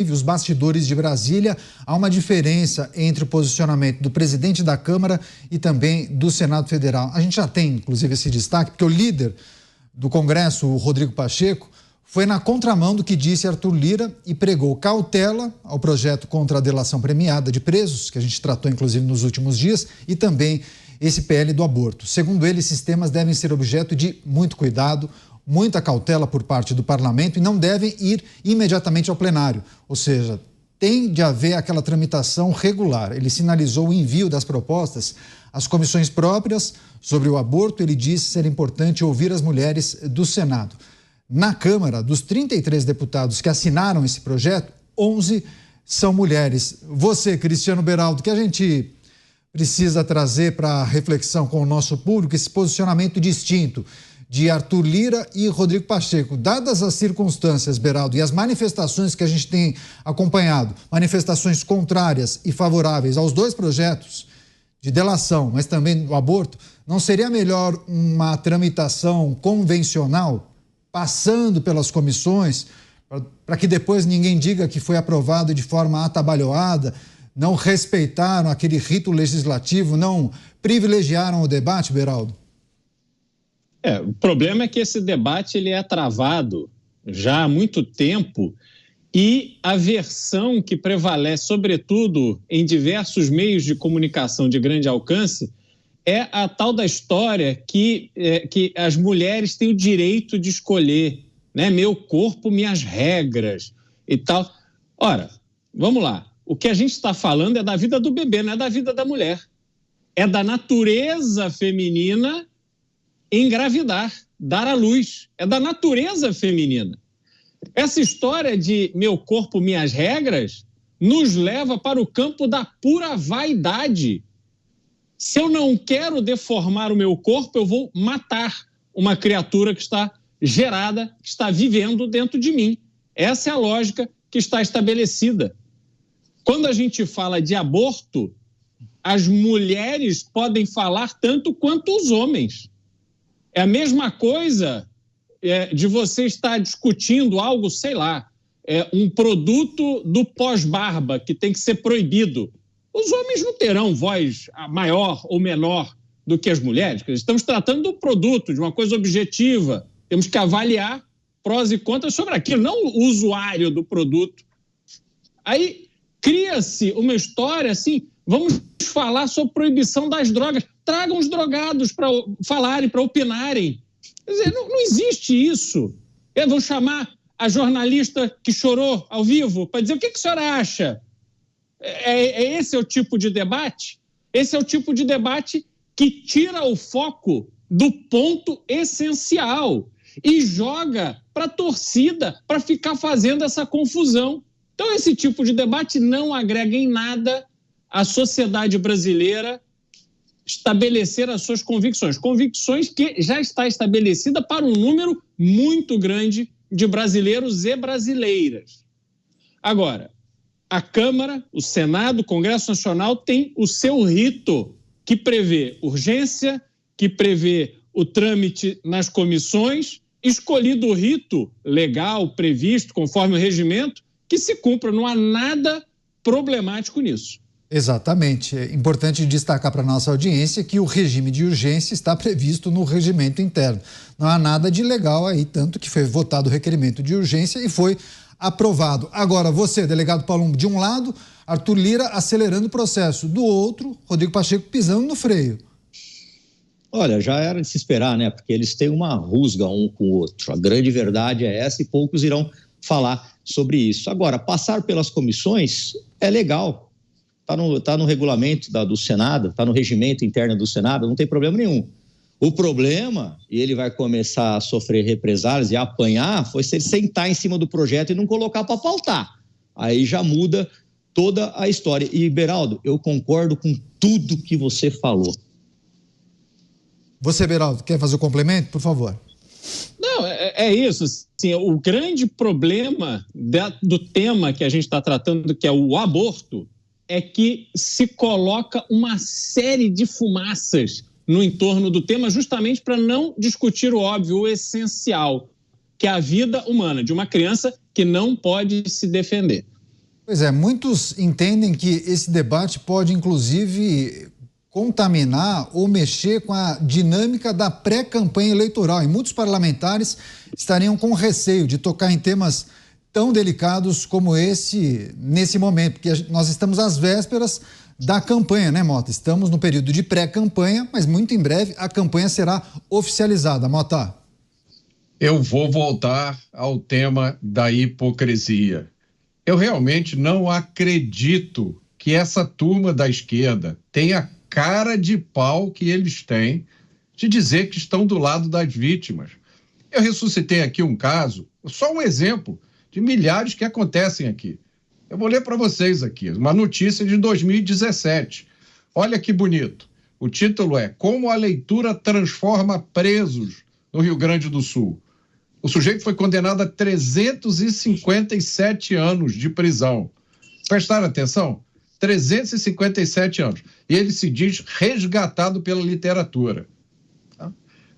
Os bastidores de Brasília, há uma diferença entre o posicionamento do presidente da Câmara e também do Senado Federal. A gente já tem, inclusive, esse destaque, porque o líder do Congresso, o Rodrigo Pacheco, foi na contramão do que disse Arthur Lira e pregou cautela ao projeto contra a delação premiada de presos, que a gente tratou, inclusive, nos últimos dias, e também esse PL do aborto. Segundo ele, esses temas devem ser objeto de muito cuidado, muita cautela por parte do parlamento e não devem ir imediatamente ao plenário. Ou seja, tem de haver aquela tramitação regular. Ele sinalizou o envio das propostas às comissões próprias sobre o aborto. Ele disse ser importante ouvir as mulheres do Senado. Na Câmara, dos 33 deputados que assinaram esse projeto, 11 são mulheres. Você, Cristiano Beraldo, que a gente precisa trazer para reflexão com o nosso público esse posicionamento distinto de Arthur Lira e Rodrigo Pacheco. Dadas as circunstâncias, Beraldo, e as manifestações que a gente tem acompanhado, manifestações contrárias e favoráveis aos dois projetos de delação, mas também do aborto, não seria melhor uma tramitação convencional, passando pelas comissões, para que depois ninguém diga que foi aprovado de forma atabalhoada, não respeitaram aquele rito legislativo, não privilegiaram o debate, Beraldo? O problema é que esse debate ele é travado já há muito tempo e a versão que prevalece, sobretudo em diversos meios de comunicação de grande alcance, é a tal da história que as mulheres têm o direito de escolher, né? Meu corpo, minhas regras e tal. Ora, vamos lá. O que a gente está falando é da vida do bebê, não é da vida da mulher. É da natureza feminina engravidar, dar à luz. É da natureza feminina. Essa história de meu corpo, minhas regras, nos leva para o campo da pura vaidade. Se eu não quero deformar o meu corpo, eu vou matar uma criatura que está gerada, que está vivendo dentro de mim. Essa é a lógica que está estabelecida. Quando a gente fala de aborto, as mulheres podem falar tanto quanto os homens. É a mesma coisa de você estar discutindo algo, sei lá, um produto do pós-barba que tem que ser proibido. Os homens não terão voz maior ou menor do que as mulheres. Estamos tratando do produto, de uma coisa objetiva. Temos que avaliar prós e contras sobre aquilo, não o usuário do produto. Aí cria-se uma história assim, vamos falar sobre proibição das drogas. Tragam os drogados para falarem, para opinarem. Quer dizer, não existe isso. Vão chamar a jornalista que chorou ao vivo para dizer o que a senhora acha. Esse é o tipo de debate? Esse é o tipo de debate que tira o foco do ponto essencial e joga para a torcida para ficar fazendo essa confusão. Então, esse tipo de debate não agrega em nada à sociedade brasileira estabelecer as suas convicções. Convicções que já está estabelecida para um número muito grande de brasileiros e brasileiras. Agora, a Câmara, o Senado, o Congresso Nacional tem o seu rito que prevê urgência, que prevê o trâmite nas comissões, escolhido o rito legal, previsto, conforme o regimento, que se cumpra. Não há nada problemático nisso. Exatamente. É importante destacar para a nossa audiência que o regime de urgência está previsto no regimento interno. Não há nada de legal aí, tanto que foi votado o requerimento de urgência e foi aprovado. Agora, você, delegado Palumbo, de um lado, Arthur Lira acelerando o processo, do outro, Rodrigo Pacheco pisando no freio. Olha, já era de se esperar, né? Porque eles têm uma rusga um com o outro. A grande verdade é essa e poucos irão falar sobre isso. Agora, passar pelas comissões é legal. Está no regulamento do Senado, está no regimento interno do Senado, não tem problema nenhum. O problema, e ele vai começar a sofrer represálias e a apanhar, foi se ele sentar em cima do projeto e não colocar para pautar. Aí já muda toda a história. E, Beraldo, eu concordo com tudo que você falou. Você, Beraldo, quer fazer o complemento, por favor? Não, é isso. Assim, o grande problema do tema que a gente está tratando, que é o aborto, é que se coloca uma série de fumaças no entorno do tema justamente para não discutir o óbvio, o essencial, que é a vida humana de uma criança que não pode se defender. Pois é, muitos entendem que esse debate pode, inclusive, contaminar ou mexer com a dinâmica da pré-campanha eleitoral. E muitos parlamentares estariam com receio de tocar em temas tão delicados como esse nesse momento, porque nós estamos às vésperas da campanha, né, Mota? Estamos no período de pré-campanha, mas muito em breve a campanha será oficializada. Mota? Eu vou voltar ao tema da hipocrisia. Eu realmente não acredito que essa turma da esquerda tenha cara de pau que eles têm de dizer que estão do lado das vítimas. Eu ressuscitei aqui um caso, só um exemplo de milhares que acontecem aqui. Eu vou ler para vocês aqui, uma notícia de 2017. Olha que bonito. O título é Como a leitura transforma presos no Rio Grande do Sul. O sujeito foi condenado a 357 anos de prisão. Prestaram atenção? 357 anos. E ele se diz resgatado pela literatura.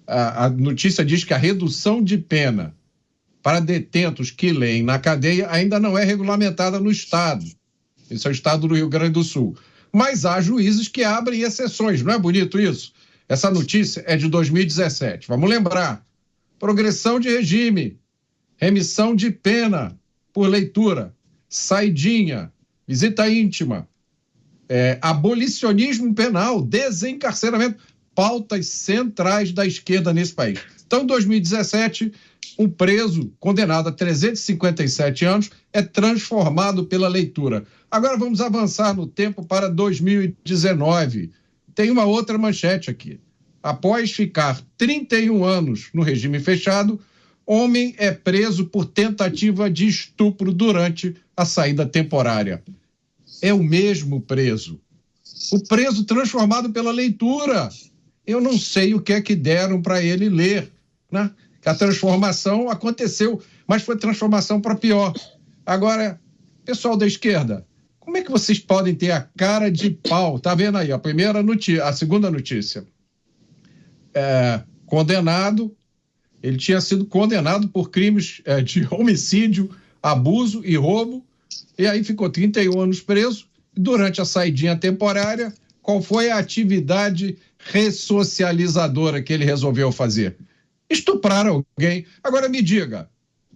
A notícia diz que a redução de pena para detentos que leem na cadeia ainda não é regulamentada no Estado. Esse é o Estado do Rio Grande do Sul. Mas há juízes que abrem exceções. Não é bonito isso? Essa notícia é de 2017. Vamos lembrar. Progressão de regime, remissão de pena por leitura, saidinha, visita íntima, abolicionismo penal, desencarceramento, pautas centrais da esquerda nesse país. Então, em 2017, um preso condenado a 357 anos é transformado pela leitura. Agora vamos avançar no tempo para 2019. Tem uma outra manchete aqui. Após ficar 31 anos no regime fechado, homem é preso por tentativa de estupro durante a saída temporária. É o mesmo preso. O preso transformado pela leitura. Eu não sei o que é que deram para ele ler, né? Que a transformação aconteceu, mas foi transformação para pior. Agora, pessoal da esquerda, como é que vocês podem ter a cara de pau? Tá vendo aí a segunda notícia. Condenado, ele tinha sido condenado por crimes de homicídio, abuso e roubo, e aí ficou 31 anos preso. Durante a saidinha temporária, qual foi a atividade ressocializadora que ele resolveu fazer? Estuprar alguém. Agora me diga,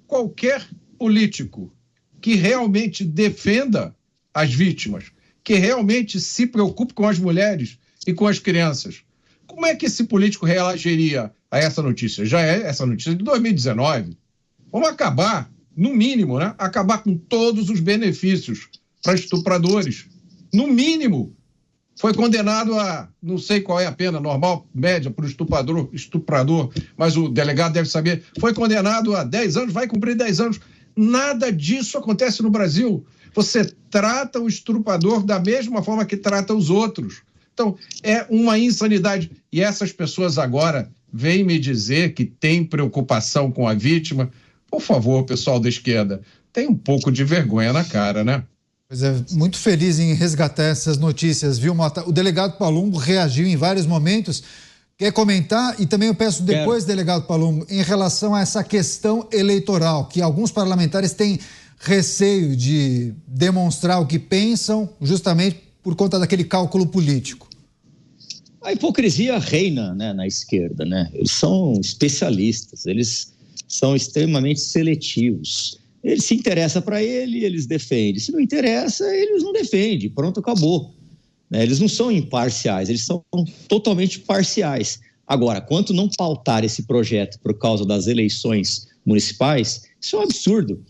qualquer político que realmente defenda as vítimas, que realmente se preocupe com as mulheres e com as crianças, como é que esse político reagiria a essa notícia? Já é essa notícia de 2019. Vamos acabar, no mínimo, né? Acabar com todos os benefícios para estupradores. No mínimo, foi condenado a, não sei qual é a pena normal, média, para o estuprador, mas o delegado deve saber, foi condenado a 10 anos, vai cumprir 10 anos. Nada disso acontece no Brasil. Você trata o estuprador da mesma forma que trata os outros. Então, é uma insanidade. E essas pessoas agora vêm me dizer que tem preocupação com a vítima. Por favor, pessoal da esquerda, tem um pouco de vergonha na cara, né? Pois é, muito feliz em resgatar essas notícias, viu, Mota? O delegado Palumbo reagiu em vários momentos. Quer comentar? E também eu peço depois, delegado Palumbo, em relação a essa questão eleitoral, que alguns parlamentares têm receio de demonstrar o que pensam, justamente por conta daquele cálculo político. A hipocrisia reina, né, na esquerda, né? Eles são especialistas, eles são extremamente seletivos. Ele se interessa para ele, eles defendem. Se não interessa, eles não defendem. Pronto, acabou. Eles não são imparciais, eles são totalmente parciais. Agora, quanto não pautar esse projeto por causa das eleições municipais, isso é um absurdo.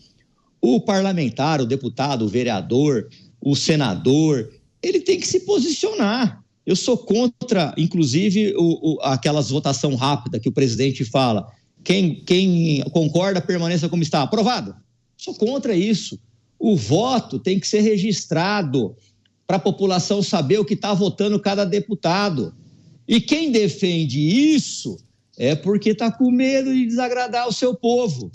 O parlamentar, o deputado, o vereador, o senador, ele tem que se posicionar. Eu sou contra, inclusive, aquelas votação rápida que o presidente fala. Quem concorda, permaneça como está. Aprovado. Sou contra isso. O voto tem que ser registrado para a população saber o que está votando cada deputado. E quem defende isso é porque está com medo de desagradar o seu povo.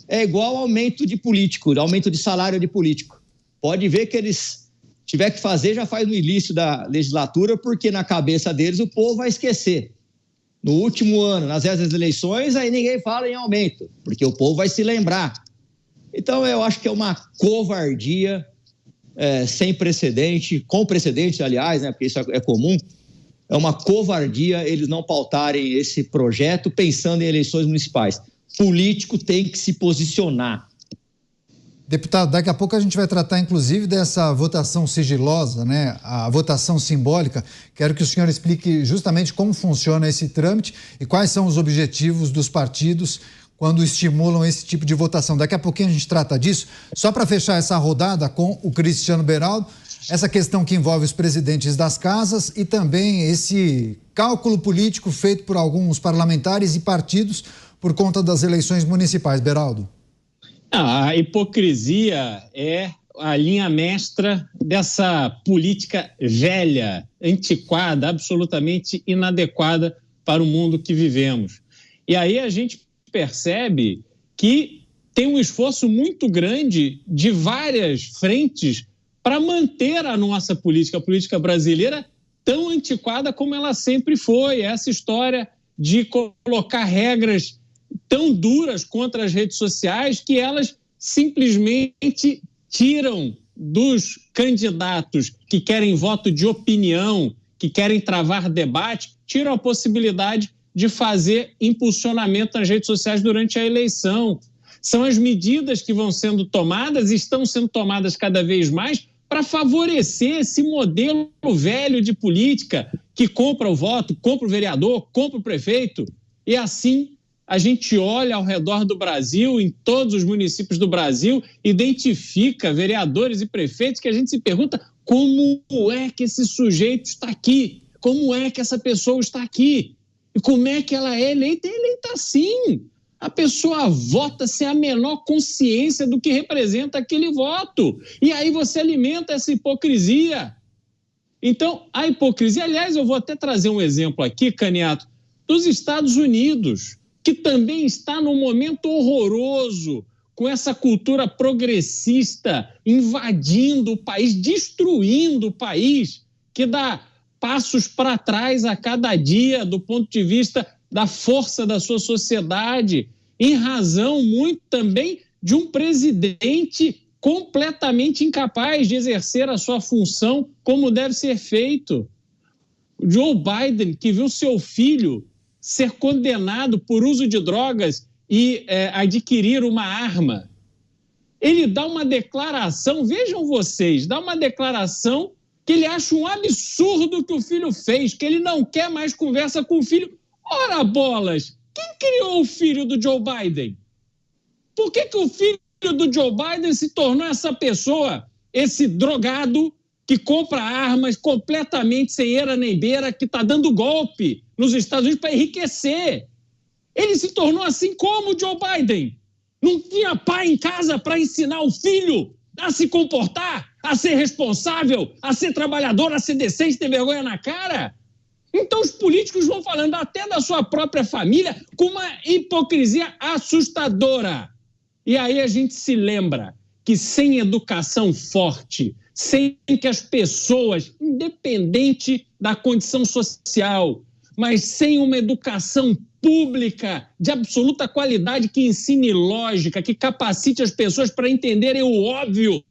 É igual aumento de político, aumento de salário de político. Pode ver que eles tiver que fazer, já faz no início da legislatura, porque na cabeça deles o povo vai esquecer. No último ano, nas eleições, aí ninguém fala em aumento, porque o povo vai se lembrar. Então, eu acho que é uma covardia sem precedente, com precedente, aliás, né, porque isso é comum. É uma covardia eles não pautarem esse projeto pensando em eleições municipais. Político tem que se posicionar. Deputado, daqui a pouco a gente vai tratar, inclusive, dessa votação sigilosa, né? A votação simbólica. Quero que o senhor explique justamente como funciona esse trâmite e quais são os objetivos dos partidos quando estimulam esse tipo de votação. Daqui a pouquinho a gente trata disso. Só para fechar essa rodada com o Cristiano Beraldo, essa questão que envolve os presidentes das casas e também esse cálculo político feito por alguns parlamentares e partidos por conta das eleições municipais. Beraldo. A hipocrisia é a linha mestra dessa política velha, antiquada, absolutamente inadequada para o mundo que vivemos. E aí a gente percebe que tem um esforço muito grande de várias frentes para manter a nossa política, a política brasileira, tão antiquada como ela sempre foi. Essa história de colocar regras tão duras contra as redes sociais que elas simplesmente tiram dos candidatos que querem voto de opinião, que querem travar debate, tiram a possibilidade de fazer impulsionamento nas redes sociais durante a eleição. São as medidas que vão sendo tomadas e estão sendo tomadas cada vez mais para favorecer esse modelo velho de política que compra o voto, compra o vereador, compra o prefeito. E assim a gente olha ao redor do Brasil, em todos os municípios do Brasil, identifica vereadores e prefeitos que a gente se pergunta como é que esse sujeito está aqui, como é que essa pessoa está aqui e como é que ela é eleita. É eleita assim. A pessoa vota sem a menor consciência do que representa aquele voto. E aí você alimenta essa hipocrisia. Então, a hipocrisia, aliás, eu vou até trazer um exemplo aqui, Caniato, dos Estados Unidos, que também está num momento horroroso, com essa cultura progressista invadindo o país, destruindo o país, que dá passos para trás a cada dia do ponto de vista da força da sua sociedade, em razão muito também de um presidente completamente incapaz de exercer a sua função como deve ser feito. Joe Biden, que viu seu filho ser condenado por uso de drogas e adquirir uma arma, ele dá uma declaração, vejam vocês, dá uma declaração que ele acha um absurdo o que o filho fez, que ele não quer mais conversa com o filho. Ora bolas, quem criou o filho do Joe Biden? Por que o filho do Joe Biden se tornou essa pessoa, esse drogado que compra armas completamente sem eira nem beira, que está dando golpe nos Estados Unidos para enriquecer? Ele se tornou assim como o Joe Biden. Não tinha pai em casa para ensinar o filho a se comportar, a ser responsável, a ser trabalhador, a ser decente, ter vergonha na cara. Então os políticos vão falando até da sua própria família com uma hipocrisia assustadora. E aí a gente se lembra que sem educação forte, sem que as pessoas, independente da condição social, mas sem uma educação pública de absoluta qualidade que ensine lógica, que capacite as pessoas para entenderem o óbvio,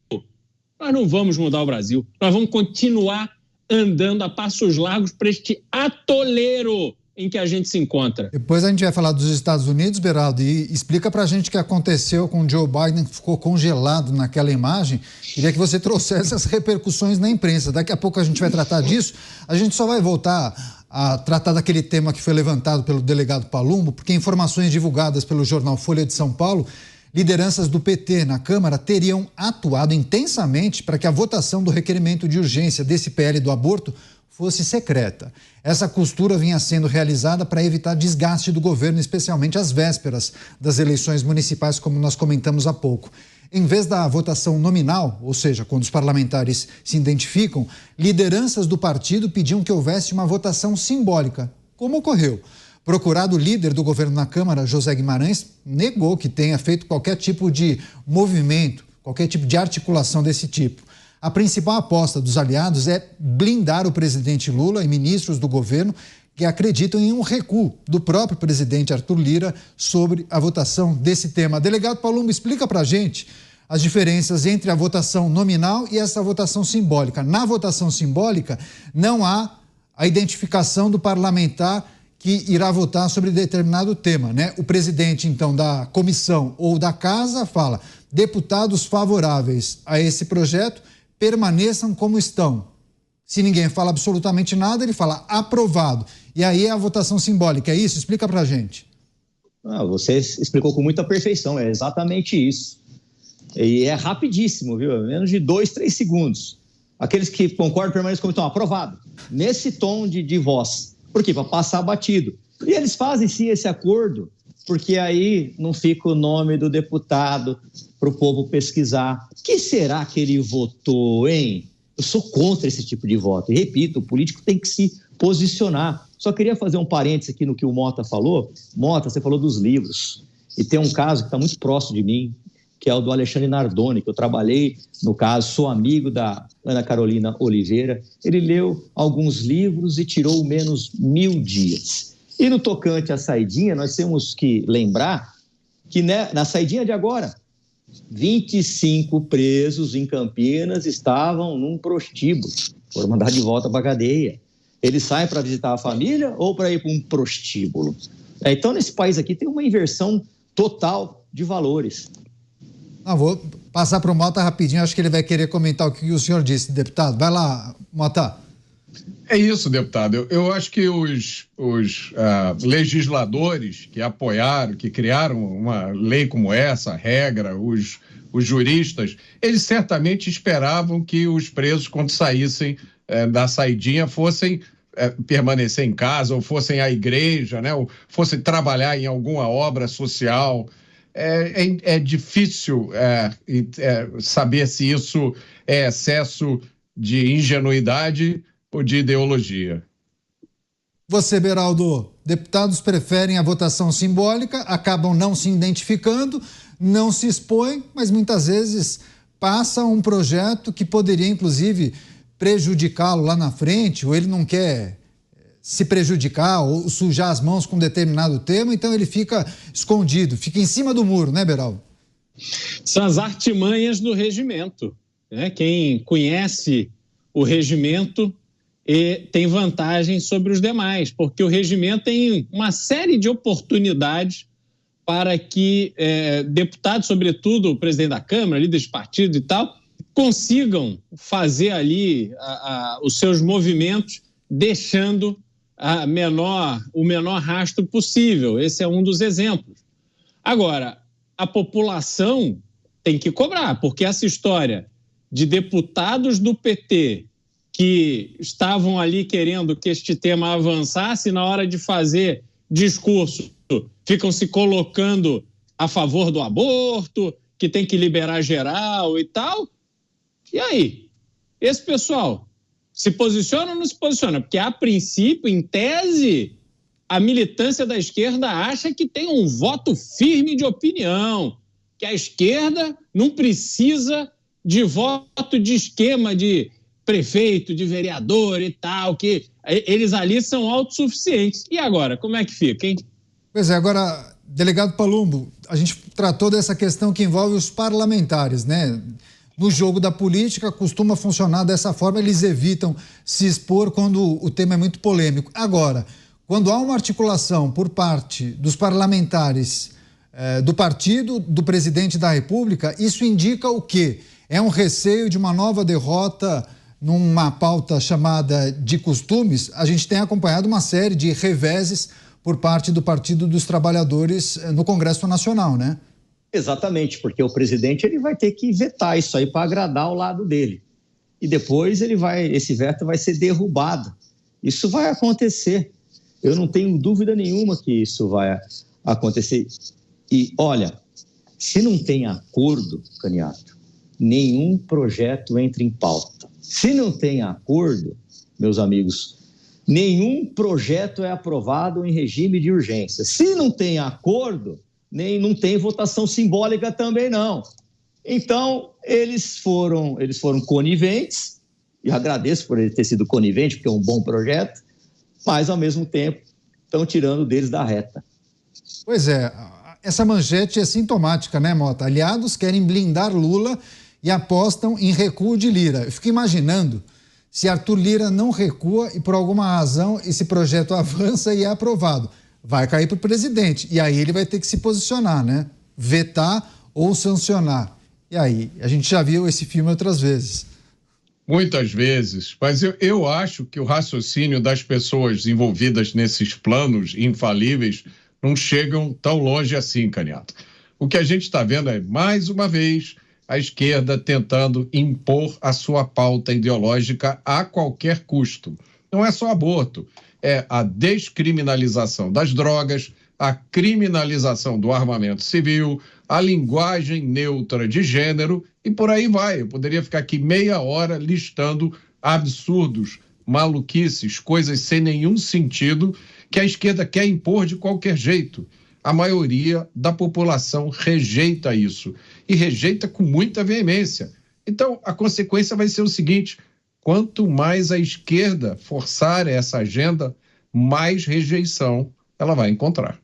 nós não vamos mudar o Brasil. Nós vamos continuar andando a passos largos para este atoleiro em que a gente se encontra. Depois a gente vai falar dos Estados Unidos, Beraldo, e explica pra gente o que aconteceu com o Joe Biden, que ficou congelado naquela imagem. Queria que você trouxesse as repercussões na imprensa. Daqui a pouco a gente vai tratar disso. A gente só vai voltar a tratar daquele tema que foi levantado pelo delegado Palumbo, porque informações divulgadas pelo jornal Folha de São Paulo, lideranças do PT na Câmara teriam atuado intensamente para que a votação do requerimento de urgência desse PL do aborto fosse secreta. Essa costura vinha sendo realizada para evitar desgaste do governo, especialmente às vésperas das eleições municipais, como nós comentamos há pouco. Em vez da votação nominal, ou seja, quando os parlamentares se identificam, lideranças do partido pediam que houvesse uma votação simbólica, como ocorreu. Procurado líder do governo na Câmara, José Guimarães, negou que tenha feito qualquer tipo de movimento, qualquer tipo de articulação desse tipo. A principal aposta dos aliados é blindar o presidente Lula e ministros do governo que acreditam em um recuo do próprio presidente Arthur Lira sobre a votação desse tema. Delegado Palumbo, explica para a gente as diferenças entre a votação nominal e essa votação simbólica. Na votação simbólica, não há a identificação do parlamentar que irá votar sobre determinado tema, né? O presidente, então, da comissão ou da casa fala: deputados favoráveis a esse projeto permaneçam como estão. Se ninguém fala absolutamente nada, ele fala aprovado. E aí é a votação simbólica, é isso? Explica pra gente. Você explicou com muita perfeição, é exatamente isso. E é rapidíssimo, viu? Menos de 2, 3 segundos. Aqueles que concordam permanecem como estão, aprovado. Nesse tom de voz. Por quê? Para passar batido. E eles fazem sim esse acordo, porque aí não fica o nome do deputado para o povo pesquisar. O que será que ele votou, hein? Eu sou contra esse tipo de voto. E repito, o político tem que se posicionar. Só queria fazer um parênteses aqui no que o Mota falou. Mota, você falou dos livros. E tem um caso que está muito próximo de mim, que é o do Alexandre Nardoni, que eu trabalhei, no caso, sou amigo da Ana Carolina Oliveira. Ele leu alguns livros e tirou menos 1000 dias. E no tocante à saidinha, nós temos que lembrar que na saidinha de agora, 25 presos em Campinas estavam num prostíbulo, foram mandados de volta para a cadeia. Eles saem para visitar a família ou para ir para um prostíbulo? Então, nesse país aqui tem uma inversão total de valores. Vou passar para o Mota rapidinho, acho que ele vai querer comentar o que o senhor disse, deputado. Vai lá, Mota. É isso, deputado. Eu acho que os legisladores que apoiaram, que criaram uma lei como essa, regra, os juristas, eles certamente esperavam que os presos, quando saíssem da saidinha, fossem permanecer em casa, ou fossem à igreja, né, ou fossem trabalhar em alguma obra social. É difícil saber se isso é excesso de ingenuidade ou de ideologia. Você, Beraldo, deputados preferem a votação simbólica, acabam não se identificando, não se expõem, mas muitas vezes passa um projeto que poderia, inclusive, prejudicá-lo lá na frente, ou ele não quer se prejudicar ou sujar as mãos com determinado tema, então ele fica escondido, fica em cima do muro, né, Beraldo? São as artimanhas do regimento, né? Quem conhece o regimento tem vantagem sobre os demais, porque o regimento tem uma série de oportunidades para que deputados, sobretudo o presidente da Câmara, líderes de partido e tal, consigam fazer ali os seus movimentos, deixando o menor rastro possível. Esse é um dos exemplos. Agora, a população tem que cobrar, porque essa história de deputados do PT que estavam ali querendo que este tema avançasse, na hora de fazer discurso, ficam se colocando a favor do aborto, que tem que liberar geral e tal. E aí? Esse pessoal se posiciona ou não se posiciona? Porque, a princípio, em tese, a militância da esquerda acha que tem um voto firme de opinião, que a esquerda não precisa de voto de esquema de prefeito, de vereador e tal, que eles ali são autossuficientes. E agora, como é que fica, hein? Pois é, agora, delegado Palumbo, a gente tratou dessa questão que envolve os parlamentares, né? No jogo da política costuma funcionar dessa forma, eles evitam se expor quando o tema é muito polêmico. Agora, quando há uma articulação por parte dos parlamentares do partido do presidente da República, isso indica o quê? É um receio de uma nova derrota numa pauta chamada de costumes. A gente tem acompanhado uma série de reveses por parte do Partido dos Trabalhadores no Congresso Nacional, né? Exatamente, porque o presidente ele vai ter que vetar isso aí para agradar o lado dele. E depois esse veto vai ser derrubado. Isso vai acontecer. Eu não tenho dúvida nenhuma que isso vai acontecer. E, olha, se não tem acordo, Caniato, nenhum projeto entra em pauta. Se não tem acordo, meus amigos, nenhum projeto é aprovado em regime de urgência. Se não tem acordo, não tem votação simbólica também não. Então, eles foram coniventes, e agradeço por ele ter sido conivente, porque é um bom projeto, mas, ao mesmo tempo, estão tirando deles da reta. Pois é, essa manchete é sintomática, né, Mota? Aliados querem blindar Lula e apostam em recuo de Lira. Eu fico imaginando se Arthur Lira não recua e por alguma razão esse projeto avança e é aprovado. Vai cair para o presidente e aí ele vai ter que se posicionar, né? Vetar ou sancionar. E aí? A gente já viu esse filme outras vezes. Muitas vezes, mas eu acho que o raciocínio das pessoas envolvidas nesses planos infalíveis não chegam tão longe assim, Canhato. O que a gente está vendo é, mais uma vez, a esquerda tentando impor a sua pauta ideológica a qualquer custo. Não é só aborto, é a descriminalização das drogas, a criminalização do armamento civil, a linguagem neutra de gênero e por aí vai. Eu poderia ficar aqui meia hora listando absurdos, maluquices, coisas sem nenhum sentido que a esquerda quer impor de qualquer jeito. A maioria da população rejeita isso e rejeita com muita veemência. Então, a consequência vai ser o seguinte: quanto mais a esquerda forçar essa agenda, mais rejeição ela vai encontrar.